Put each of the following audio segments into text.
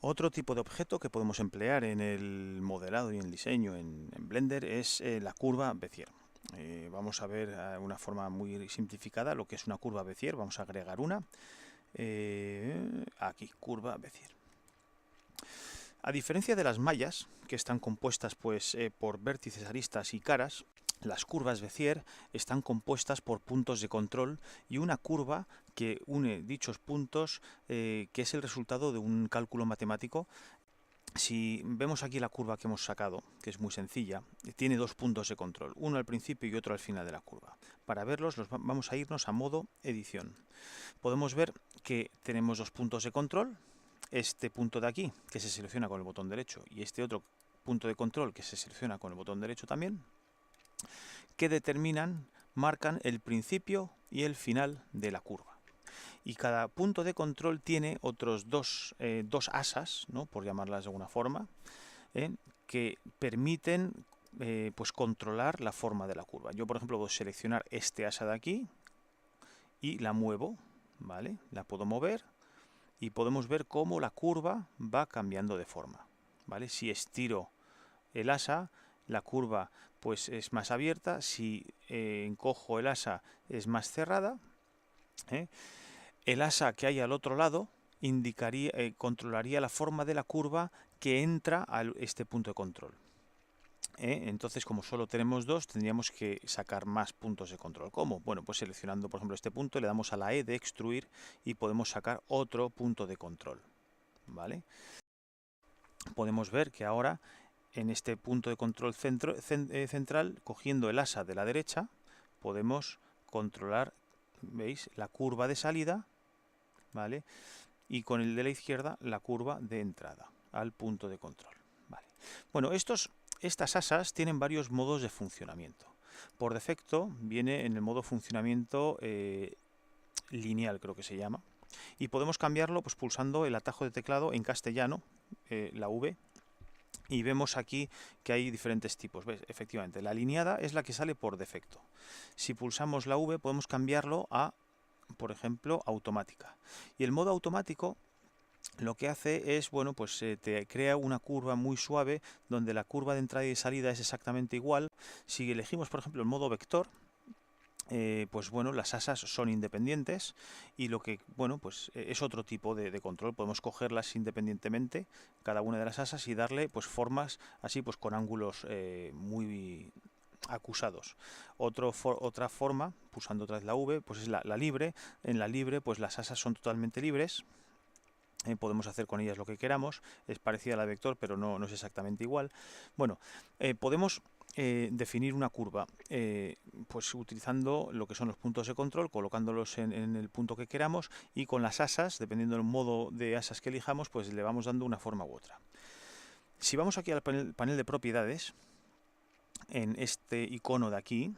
Otro tipo de objeto que podemos emplear en el modelado y en el diseño en Blender es la curva Bézier. Vamos a ver una forma muy simplificada lo que es una curva Bézier. Vamos a agregar una. Aquí, curva Bézier. A diferencia de las mallas, que están compuestas por vértices, aristas y caras, las curvas Bézier están compuestas por puntos de control y una curva que une dichos puntos, que es el resultado de un cálculo matemático. Si vemos aquí la curva que hemos sacado, que es muy sencilla, tiene dos puntos de control, uno al principio y otro al final de la curva. Para verlos vamos a irnos a modo edición. Podemos ver que tenemos dos puntos de control, este punto de aquí, que se selecciona con el botón derecho, y este otro punto de control que se selecciona con el botón derecho también, que marcan el principio y el final de la curva. Y cada punto de control tiene otros dos asas, ¿no?, por llamarlas de alguna forma, que permiten pues controlar la forma de la curva. Yo, por ejemplo, puedo seleccionar este asa de aquí y la muevo, ¿vale? La puedo mover y podemos ver cómo la curva va cambiando de forma, ¿vale? Si estiro el asa, la curva pues es más abierta. Si encojo el asa, es más cerrada. El asa que hay al otro lado controlaría la forma de la curva que entra a este punto de control. Entonces, como solo tenemos dos, tendríamos que sacar más puntos de control. ¿Cómo? Bueno, pues seleccionando, por ejemplo, este punto, le damos a la E de extruir y podemos sacar otro punto de control, ¿vale? Podemos ver que ahora, en este punto de control central, cogiendo el asa de la derecha, podemos controlar, ¿veis?, la curva de salida, ¿vale? Y con el de la izquierda, la curva de entrada al punto de control, ¿vale? Bueno, estas asas tienen varios modos de funcionamiento. Por defecto viene en el modo funcionamiento lineal, creo que se llama, y podemos cambiarlo pues pulsando el atajo de teclado en castellano, la V, y vemos aquí que hay diferentes tipos. ¿Ves? Efectivamente, la alineada es la que sale por defecto. Si pulsamos la V podemos cambiarlo a, por ejemplo, automática. Y el modo automático lo que hace es, bueno, pues te crea una curva muy suave donde la curva de entrada y de salida es exactamente igual. Si elegimos, por ejemplo, el modo vector, pues bueno, las asas son independientes y lo que, bueno, pues es otro tipo de control. Podemos cogerlas independientemente, cada una de las asas, y darle pues formas así, pues con ángulos muy acusados. Otra forma, pulsando otra vez la V, pues es la libre. En la libre, pues las asas son totalmente libres. Podemos hacer con ellas lo que queramos. Es parecida a la vector, pero no es exactamente igual. Bueno, podemos definir una curva pues utilizando lo que son los puntos de control, colocándolos en el punto que queramos, y con las asas, dependiendo del modo de asas que elijamos, pues le vamos dando una forma u otra. Si vamos aquí al panel de propiedades, en este icono de aquí,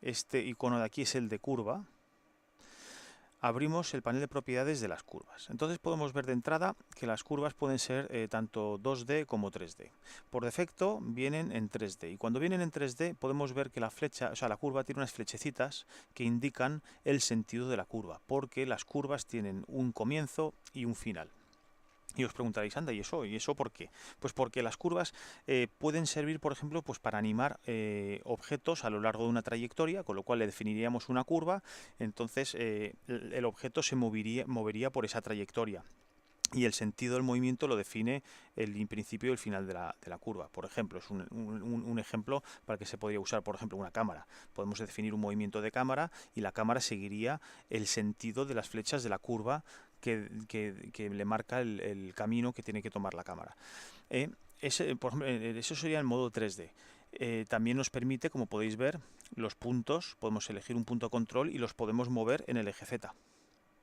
este icono de aquí es el de curva. Abrimos el panel de propiedades de las curvas. Entonces podemos ver de entrada que las curvas pueden ser tanto 2D como 3D. Por defecto vienen en 3D, y cuando vienen en 3D podemos ver que la curva tiene unas flechecitas que indican el sentido de la curva, porque las curvas tienen un comienzo y un final. Y os preguntaréis, anda, ¿y eso? ¿Y eso por qué? Pues porque las curvas pueden servir, por ejemplo, pues para animar objetos a lo largo de una trayectoria, con lo cual le definiríamos una curva. Entonces el objeto se movería por esa trayectoria, y el sentido del movimiento lo define el principio y el final de la curva. Por ejemplo, es un ejemplo para que se podría usar, por ejemplo, una cámara. Podemos definir un movimiento de cámara y la cámara seguiría el sentido de las flechas de la curva que le marca el camino que tiene que tomar la cámara. Por ejemplo, eso sería el modo 3D. También nos permite, como podéis ver, los puntos. Podemos elegir un punto de control y los podemos mover en el eje Z.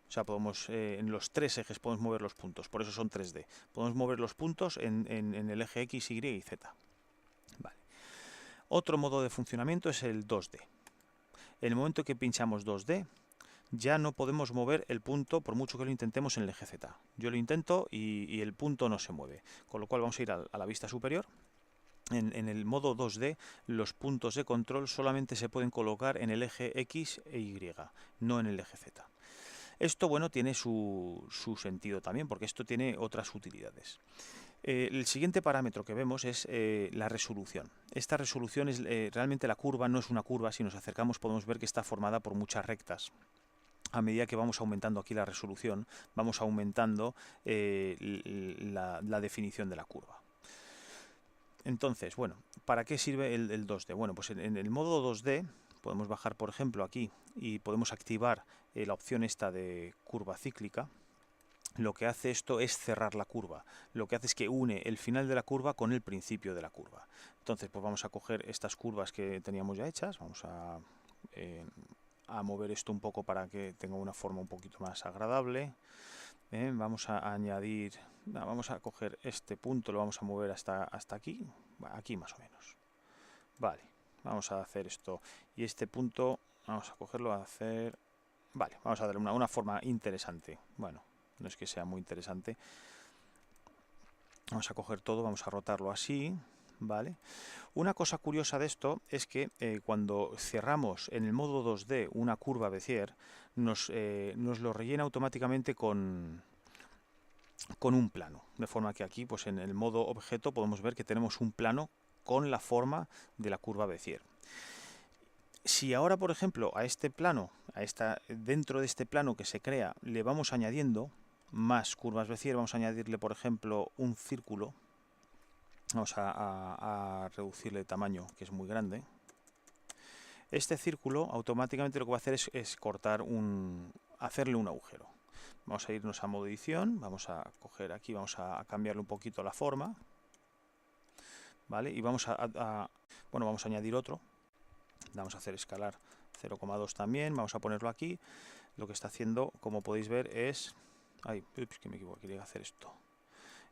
O sea, en los tres ejes podemos mover los puntos, por eso son 3D. Podemos mover los puntos en el eje X, Y y Z. Vale. Otro modo de funcionamiento es el 2D. En el momento que pinchamos 2D, ya no podemos mover el punto por mucho que lo intentemos en el eje Z. Yo lo intento y el punto no se mueve. Con lo cual vamos a ir a la vista superior. En el modo 2D, los puntos de control solamente se pueden colocar en el eje X e Y, no en el eje Z. Esto, bueno, tiene su sentido también, porque esto tiene otras utilidades. El siguiente parámetro que vemos es la resolución. Esta resolución es realmente la curva, no es una curva, si nos acercamos podemos ver que está formada por muchas rectas. A medida que vamos aumentando aquí la resolución, vamos aumentando la definición de la curva. Entonces, bueno, ¿para qué sirve el 2D? Bueno, pues en el modo 2D podemos bajar, por ejemplo, aquí y podemos activar la opción esta de curva cíclica. Lo que hace esto es cerrar la curva. Lo que hace es que une el final de la curva con el principio de la curva. Entonces, pues vamos a coger estas curvas que teníamos ya hechas, vamos a mover esto un poco para que tenga una forma un poquito más agradable. Vamos a añadir, vamos a coger este punto, lo vamos a mover hasta aquí, aquí más o menos. Vale, vamos a hacer esto y este punto vamos a cogerlo a hacer, vale, vamos a darle una forma interesante. Bueno, no es que sea muy interesante. Vamos a coger todo, vamos a rotarlo así, ¿vale? Una cosa curiosa de esto es que cuando cerramos en el modo 2D una curva Bézier, nos lo rellena automáticamente con un plano. De forma que aquí, pues en el modo objeto, podemos ver que tenemos un plano con la forma de la curva Bézier. Si ahora, por ejemplo, a este plano, dentro de este plano que se crea, le vamos añadiendo más curvas Bézier, vamos a añadirle, por ejemplo, un círculo. Vamos a reducirle el tamaño, que es muy grande. Este círculo automáticamente lo que va a hacer es hacerle un agujero. Vamos a irnos a modo edición, vamos a coger aquí, vamos a cambiarle un poquito la forma, ¿vale? Y vamos vamos a añadir otro. Vamos a hacer escalar 0,2 también, vamos a ponerlo aquí. Lo que está haciendo, como podéis ver, es... Ay, ups, que me equivoqué, quería hacer esto.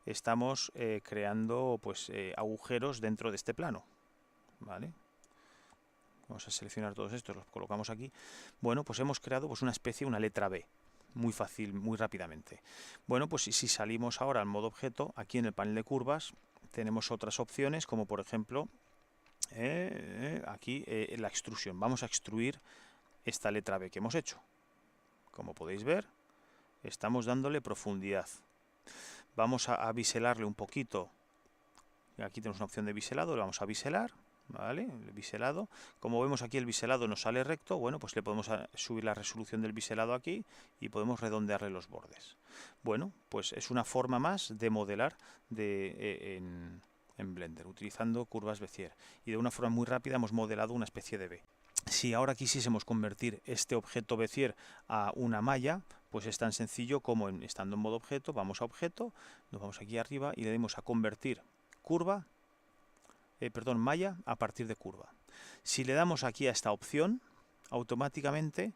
Estamos creando pues agujeros dentro de este plano, ¿vale? Vamos a seleccionar todos estos, los colocamos aquí. Bueno, pues hemos creado pues una especie, una letra B, muy fácil, muy rápidamente. Bueno, pues si salimos ahora al modo objeto, aquí en el panel de curvas tenemos otras opciones, como por ejemplo aquí la extrusión. Vamos a extruir esta letra B que hemos hecho. Como podéis ver, estamos dándole profundidad. Vamos a biselarle un poquito. Aquí tenemos una opción de biselado, le vamos a biselar, ¿vale? El biselado. Como vemos aquí el biselado nos sale recto, bueno, pues le podemos subir la resolución del biselado aquí y podemos redondearle los bordes. Bueno, pues es una forma más de modelar en Blender, utilizando curvas Bézier. Y de una forma muy rápida hemos modelado una especie de B. Si ahora quisiésemos convertir este objeto Bézier a una malla, pues es tan sencillo como estando en modo objeto, vamos a objeto, nos vamos aquí arriba y le damos a convertir malla a partir de curva. Si le damos aquí a esta opción, automáticamente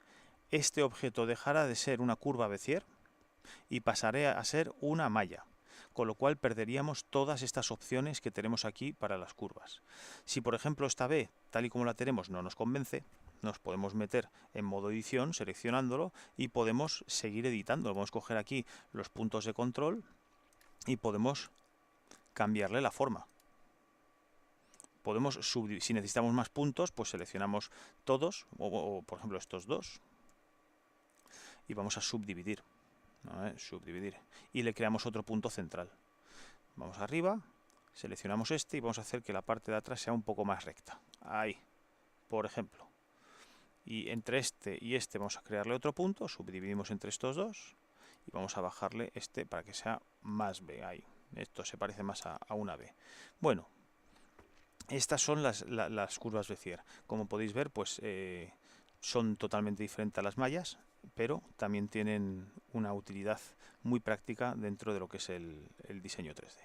este objeto dejará de ser una curva Bézier y pasará a ser una malla, con lo cual perderíamos todas estas opciones que tenemos aquí para las curvas. Si por ejemplo esta B, tal y como la tenemos, no nos convence, nos podemos meter en modo edición seleccionándolo y podemos seguir editando. Vamos a coger aquí los puntos de control y podemos cambiarle la forma. Podemos subdividir. Si necesitamos más puntos, pues seleccionamos todos, o por ejemplo estos dos, y vamos a subdividir. Subdividir. Y le creamos otro punto central. Vamos arriba, seleccionamos este y vamos a hacer que la parte de atrás sea un poco más recta. Ahí, por ejemplo. Y entre este y este vamos a crearle otro punto, subdividimos entre estos dos y vamos a bajarle este para que sea más B. Ahí. Esto se parece más a una B. Bueno, estas son las curvas Bézier. Como podéis ver, pues son totalmente diferentes a las mallas, pero también tienen una utilidad muy práctica dentro de lo que es el diseño 3D.